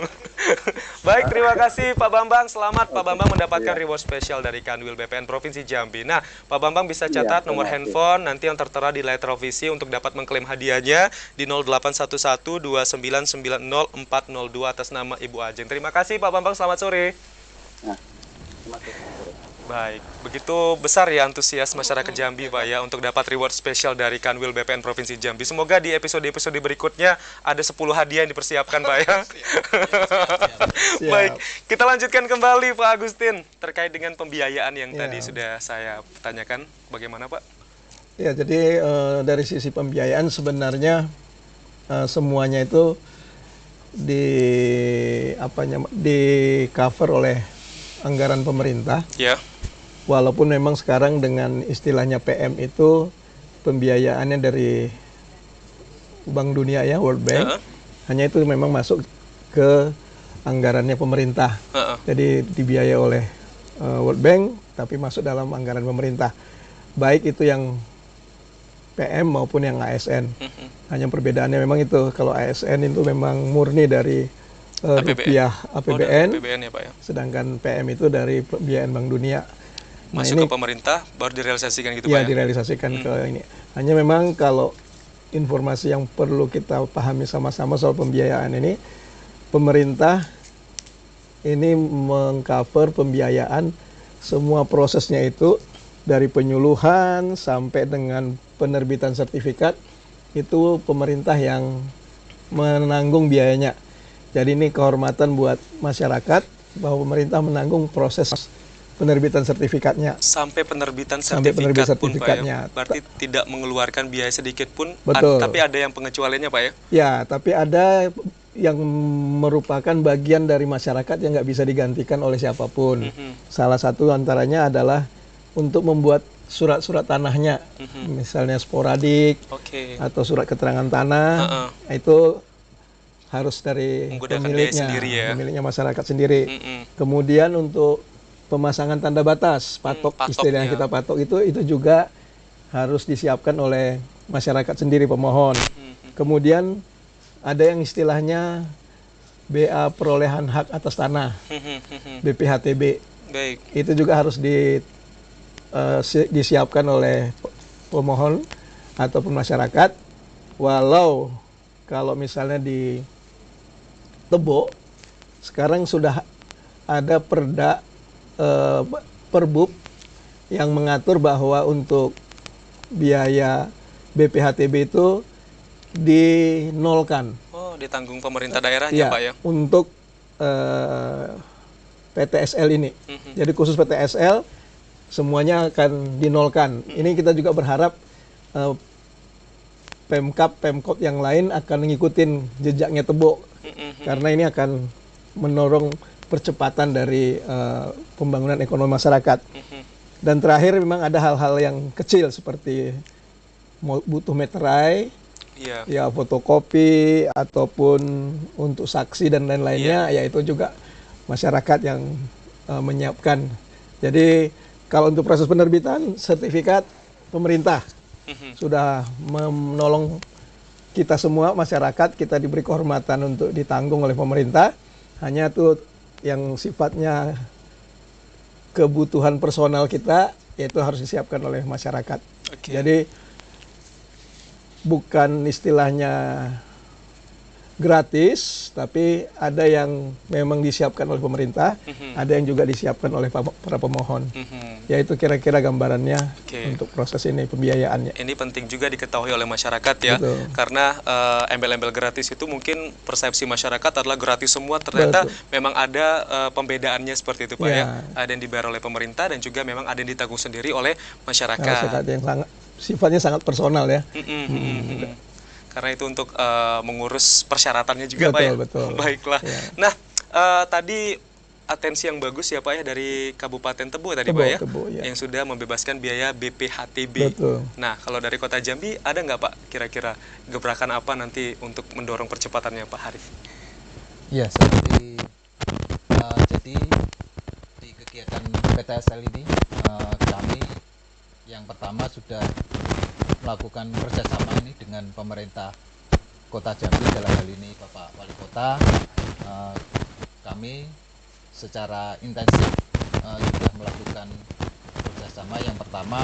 Baik, terima kasih Pak Bambang. Selamat Pak Bambang mendapatkan reward spesial dari Kanwil BPN Provinsi Jambi. Nah, Pak Bambang bisa catat nomor terima kasih. handphone nanti yang tertera di layar televisi untuk dapat mengklaim hadiahnya di 081129900402 atas nama Ibu Ajeng. Terima kasih Pak Bambang, selamat sore. Nah, terima kasih. Baik, begitu besar ya antusias masyarakat Jambi, Pak ya, untuk dapat reward spesial dari Kanwil BPN Provinsi Jambi. Semoga di episode-episode berikutnya ada 10 hadiah yang dipersiapkan, Pak ya. Siap. Baik, kita lanjutkan kembali Pak Agustin terkait dengan pembiayaan yang Ya. tadi sudah saya tanyakan. Bagaimana, Pak? Ya, jadi dari sisi pembiayaan sebenarnya semuanya itu di cover oleh anggaran pemerintah. Ya. Walaupun memang sekarang dengan istilahnya PM itu pembiayaannya dari Bank Dunia ya, World Bank. Heeh. Hanya itu memang masuk ke anggarannya pemerintah. Heeh. Jadi dibiayai oleh World Bank tapi masuk dalam anggaran pemerintah. Baik itu yang PM maupun yang ASN. Hanya perbedaannya memang itu, kalau ASN itu memang murni dari rupiah Oh, dari APBN, APBN ya, Pak ya. sedangkan PM itu dari pembiayaan Bank Dunia. Nah, Masuk ini ke pemerintah baru direalisasikan gitu, ya Pak ya. direalisasikan ke ini. Hanya memang kalau informasi yang perlu kita pahami sama-sama soal pembiayaan ini, pemerintah ini mengcover pembiayaan semua prosesnya itu dari penyuluhan sampai dengan penerbitan sertifikat, itu pemerintah yang menanggung biayanya. Jadi ini kehormatan buat masyarakat bahwa pemerintah menanggung proses penerbitan sertifikatnya. Sampai penerbitan Sampai sertifikat penerbitan pun, Pak sertifikatnya. ya. Berarti tidak mengeluarkan biaya sedikit pun, Betul. tapi ada yang pengecualiannya, Pak ya. Ya, tapi ada yang merupakan bagian dari masyarakat yang nggak bisa digantikan oleh siapapun. Salah satu antaranya adalah untuk membuat surat-surat tanahnya, misalnya sporadik Oke. atau surat keterangan tanah, itu harus dari Menggunakan biaya pemiliknya, sendiri ya. pemiliknya masyarakat sendiri. Mm-mm. Kemudian untuk pemasangan tanda batas, patok, patok, istilah yang ya. kita patok itu juga harus disiapkan oleh masyarakat sendiri pemohon. Kemudian ada yang istilahnya BA perolehan hak atas tanah, BPHTB. Baik. Itu juga harus disiapkan oleh pemohon ataupun masyarakat. Walau kalau misalnya di Tebo sekarang sudah ada Perbub yang mengatur bahwa untuk biaya BPHTB itu dinolkan. Oh, ditanggung pemerintah daerahnya, Ya, Pak ya. untuk PTSL ini. Jadi khusus PTSL semuanya akan dinolkan. Ini kita juga berharap Pemkab yang lain akan ngikutin jejaknya Tebo, karena ini akan mendorong percepatan dari pembangunan ekonomi masyarakat. Dan terakhir memang ada hal-hal yang kecil seperti butuh meterai, Iya. ya fotokopi ataupun untuk saksi dan lain-lainnya, yaitu juga masyarakat yang menyiapkan. Jadi kalau untuk proses penerbitan sertifikat, pemerintah sudah menolong kita semua masyarakat, kita diberi kehormatan untuk ditanggung oleh pemerintah. Hanya itu yang sifatnya kebutuhan personal kita, itu harus disiapkan oleh masyarakat. Oke. Jadi bukan istilahnya gratis, tapi ada yang memang disiapkan oleh pemerintah, ada yang juga disiapkan oleh para pemohon. Yaitu kira-kira gambarannya untuk proses ini, pembiayaannya. Ini penting juga diketahui oleh masyarakat ya, Betul. karena embel-embel gratis itu mungkin persepsi masyarakat adalah gratis semua, ternyata memang ada pembedaannya seperti itu Pak ya. Ada yang dibayar oleh pemerintah dan juga memang ada yang ditanggung sendiri oleh masyarakat. Masyarakat yang sangat sifatnya sangat personal ya. Karena itu untuk mengurus persyaratannya juga Pak ya. Betul. Baiklah. Ya. Nah, tadi atensi yang bagus ya Pak ya dari Kabupaten Tebo tadi Pak ya, Tebo, ya. yang sudah membebaskan biaya BPHTB. Betul. Nah, kalau dari Kota Jambi ada nggak Pak kira-kira gebrakan apa nanti untuk mendorong percepatannya Pak Harif? Ya, seperti jadi di kegiatan PTSL ini kami yang pertama sudah melakukan kerjasama ini dengan pemerintah Kota Jambi, dalam hal ini Bapak Wali Kota. Kami secara intensif sudah melakukan kerjasama. Yang pertama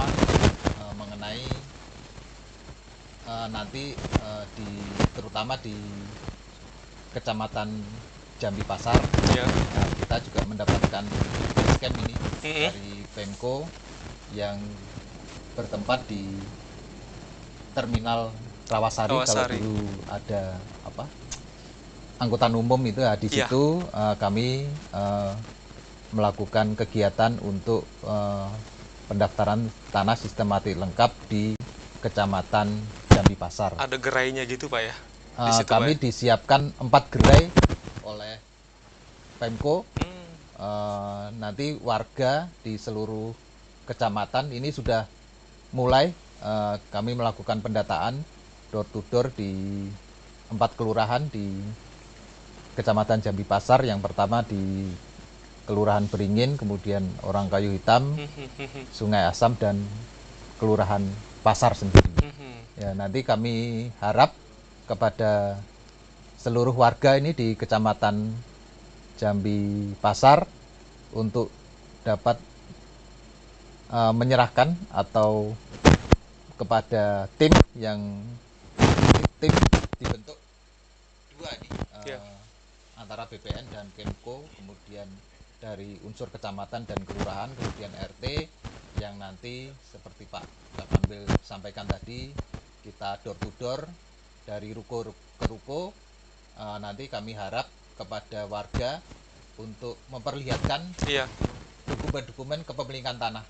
mengenai nanti terutama di Kecamatan Jambi Pasar, kita juga mendapatkan basecamp ini dari Pemko yang bertempat di Terminal Rawasari. Kalau dulu ada angkutan umum itu ya, di situ kami melakukan kegiatan untuk pendaftaran tanah sistematik lengkap di Kecamatan Jambi Pasar. Ada gerainya gitu Pak ya? Kami disiapkan 4 gerai oleh Pemko. Nanti warga di seluruh kecamatan ini sudah mulai kami melakukan pendataan door to door di 4 kelurahan di Kecamatan Jambi Pasar. Yang pertama di Kelurahan Beringin, kemudian Orang Kayu Hitam, Sungai Asam, dan Kelurahan Pasar sendiri. Ya, nanti kami harap kepada seluruh warga ini di Kecamatan Jambi Pasar untuk dapat menyerahkan atau kepada tim dibentuk 2 nih, antara BPN dan Kemko, kemudian dari unsur kecamatan dan kelurahan, kemudian RT, yang nanti seperti Pak Kakambil sampaikan tadi, kita door to door dari ruko ke ruko. Nanti kami harap kepada warga untuk memperlihatkan dokumen-dokumen kepemilikan tanah,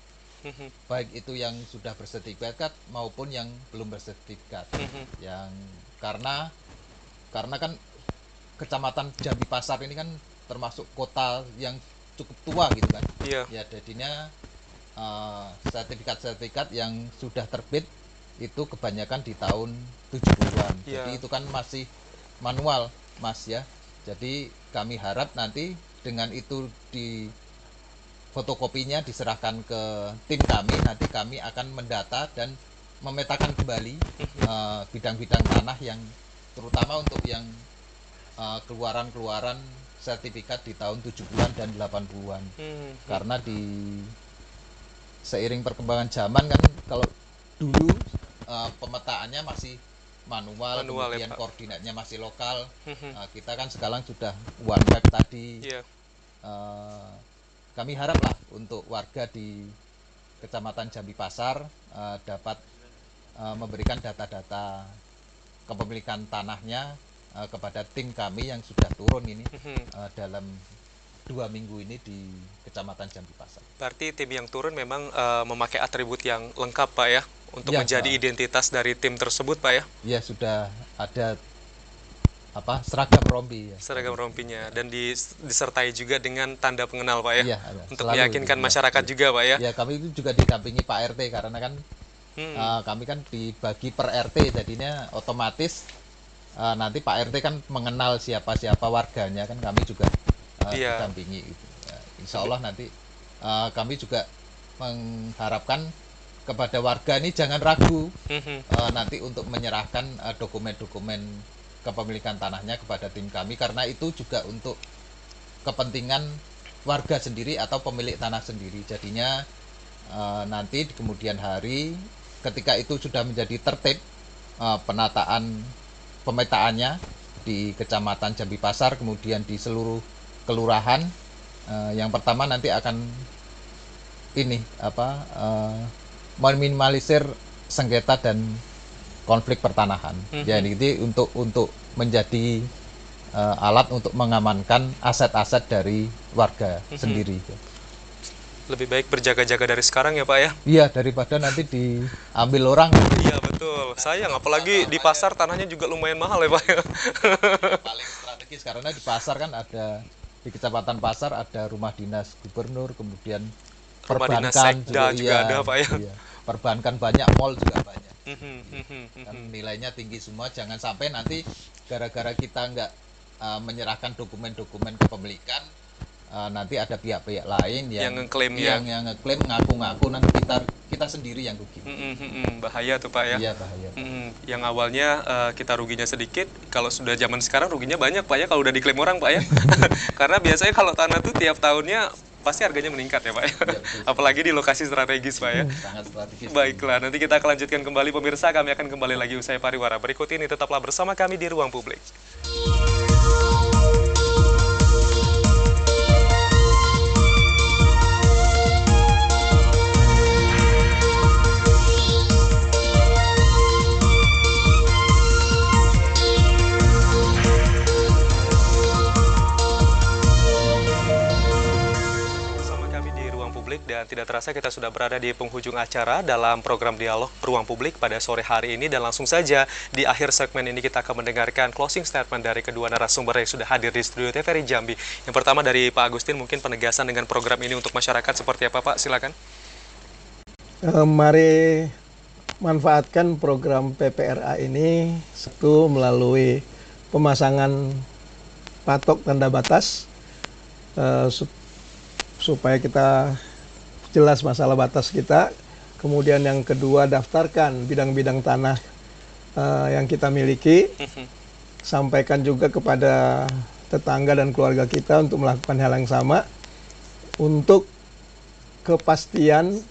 baik itu yang sudah bersertifikat maupun yang belum bersertifikat. Yang karena kan Kecamatan Jambi Pasar ini kan termasuk kota yang cukup tua gitu kan. Ya, jadinya sertifikat-sertifikat yang sudah terbit itu kebanyakan di tahun 70-an. Jadi itu kan masih manual Mas ya. Jadi kami harap nanti dengan itu di fotokopinya diserahkan ke tim kami, nanti kami akan mendata dan memetakan kembali bidang-bidang tanah yang terutama untuk yang keluaran-keluaran sertifikat di tahun 70-an dan 80-an. Karena di seiring perkembangan zaman kan, kalau dulu pemetaannya masih manual kemudian koordinatnya masih lokal. Kita kan sekarang sudah one map tadi. Kami haraplah untuk warga di Kecamatan Jambi Pasar dapat memberikan data-data kepemilikan tanahnya kepada tim kami yang sudah turun ini dalam 2 minggu ini di Kecamatan Jambi Pasar. Berarti tim yang turun memang memakai atribut yang lengkap Pak ya, untuk menjadi identitas dari tim tersebut Pak ya? Ya, sudah ada seragam rompi ya. Seragam rompinya, dan disertai juga dengan tanda pengenal Pak ya, untuk selalu meyakinkan masyarakat juga Pak ya. Ya, kami itu juga didampingi Pak RT karena kan kami kan dibagi per RT, jadinya otomatis nanti Pak RT kan mengenal siapa-siapa warganya, kan kami juga didampingi gitu. Insya Allah nanti kami juga mengharapkan kepada warga ini jangan ragu nanti untuk menyerahkan dokumen-dokumen kepemilikan tanahnya kepada tim kami, karena itu juga untuk kepentingan warga sendiri atau pemilik tanah sendiri. Jadinya nanti di kemudian hari ketika itu sudah menjadi tertib pemetaannya di Kecamatan Jambi Pasar, kemudian di seluruh kelurahan, yang pertama nanti akan meminimalisir sengketa dan konflik pertanahan. Jadi untuk menjadi alat untuk mengamankan aset-aset dari warga sendiri. Lebih baik berjaga-jaga dari sekarang ya Pak ya? Iya, daripada nanti diambil orang. Iya betul, sayang apalagi di pasar tanahnya juga lumayan mahal ya Pak ya? Paling strategis karena di pasar kan ada, di Kecamatan Pasar ada rumah dinas gubernur, kemudian Rumah dinas perbankan Sekda juga ada Pak ya? Iya, perbankan banyak, mall juga banyak. Kan nilainya tinggi semua, jangan sampai nanti gara-gara kita nggak menyerahkan dokumen-dokumen kepemilikan, nanti ada pihak-pihak lain yang ngeklaim yang ngeklaim ngaku-ngaku, nanti kita sendiri yang rugi. Bahaya tuh Pak ya? Iya, bahaya. Yang awalnya kita ruginya sedikit, kalau sudah zaman sekarang ruginya banyak Pak ya, kalau udah diklaim orang Pak ya? Karena biasanya kalau tanah tuh tiap tahunnya pasti harganya meningkat ya Pak ya? Ya, Apalagi di lokasi strategis Pak ya? Sangat strategis. Baiklah, nanti kita akan lanjutkan kembali pemirsa, kami akan kembali lagi usai pariwara berikut ini, tetaplah bersama kami di Ruang Publik. Dan tidak terasa kita sudah berada di penghujung acara dalam program Dialog Ruang Publik pada sore hari ini. Dan langsung saja di akhir segmen ini kita akan mendengarkan closing statement dari kedua narasumber yang sudah hadir di studio TVRI Jambi. Yang pertama dari Pak Agustin, mungkin penegasan dengan program ini untuk masyarakat seperti apa Pak? Silakan. Mari manfaatkan program PPRA ini satu melalui pemasangan patok tanda batas supaya kita jelas masalah batas kita. Kemudian yang kedua, daftarkan bidang-bidang tanah yang kita miliki. Sampaikan juga kepada tetangga dan keluarga kita untuk melakukan hal yang sama, untuk kepastian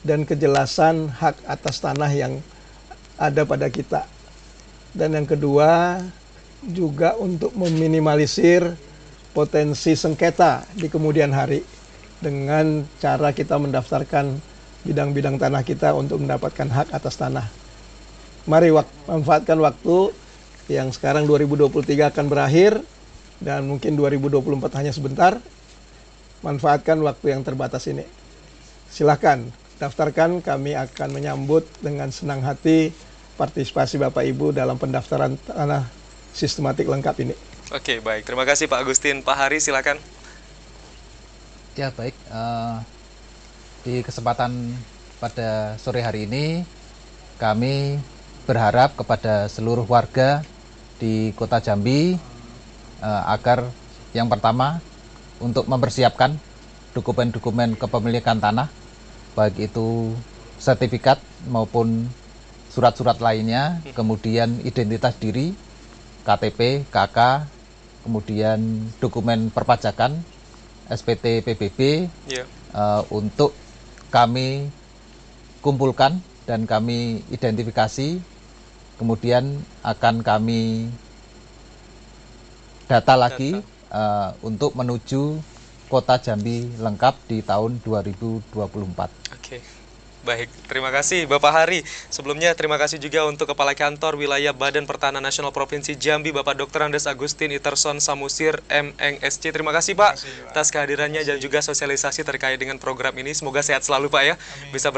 dan kejelasan hak atas tanah yang ada pada kita. Dan yang kedua juga untuk meminimalisir potensi sengketa di kemudian hari dengan cara kita mendaftarkan bidang-bidang tanah kita untuk mendapatkan hak atas tanah. Mari manfaatkan waktu yang sekarang 2023 akan berakhir dan mungkin 2024 hanya sebentar. Manfaatkan waktu yang terbatas ini. Silakan daftarkan, kami akan menyambut dengan senang hati partisipasi Bapak Ibu dalam pendaftaran tanah sistematik lengkap ini. Oke, baik. Terima kasih Pak Agustin. Pak Hari, silakan. Ya, baik. Di kesempatan pada sore hari ini, kami berharap kepada seluruh warga di Kota Jambi agar yang pertama untuk mempersiapkan dokumen-dokumen kepemilikan tanah, baik itu sertifikat maupun surat-surat lainnya, kemudian identitas diri, KTP, KK, kemudian dokumen perpajakan, SPT PBB, untuk kami kumpulkan dan kami identifikasi, kemudian akan kami data lagi untuk menuju Kota Jambi lengkap di tahun 2024. Oke. Baik, terima kasih Bapak Hari. Sebelumnya terima kasih juga untuk Kepala Kantor Wilayah Badan Pertanahan Nasional Provinsi Jambi, Bapak Dr. Andes Agustin Iterson Samusir, MNSC. Terima kasih Pak atas kehadirannya dan juga sosialisasi terkait dengan program ini. Semoga sehat selalu Pak ya. Bisa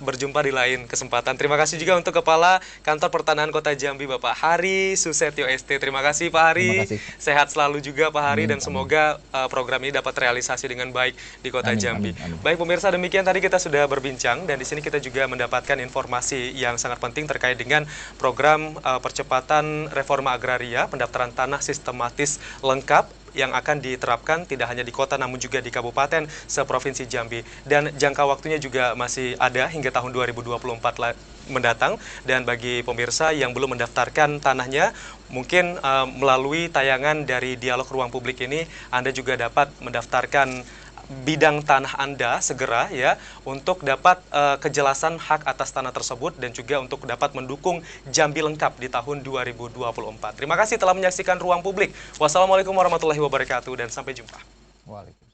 berjumpa di lain kesempatan. Terima kasih juga untuk Kepala Kantor Pertanahan Kota Jambi, Bapak Hari Susetyo ST. Terima kasih Pak Hari. Sehat selalu juga Pak Hari, dan semoga program ini dapat realisasi dengan baik di Kota Jambi. Baik pemirsa, demikian tadi kita sudah berbincang dan di sini sini kita juga mendapatkan informasi yang sangat penting terkait dengan program percepatan reforma agraria, pendaftaran tanah sistematis lengkap yang akan diterapkan tidak hanya di kota namun juga di kabupaten seprovinsi Jambi. Dan jangka waktunya juga masih ada hingga tahun 2024 mendatang. Dan bagi pemirsa yang belum mendaftarkan tanahnya, mungkin melalui tayangan dari Dialog Ruang Publik ini Anda juga dapat mendaftarkan bidang tanah Anda segera ya untuk dapat kejelasan hak atas tanah tersebut dan juga untuk dapat mendukung Jambi lengkap di tahun 2024. Terima kasih telah menyaksikan Ruang Publik. Wassalamualaikum warahmatullahi wabarakatuh dan sampai jumpa. Waalaikumsalam.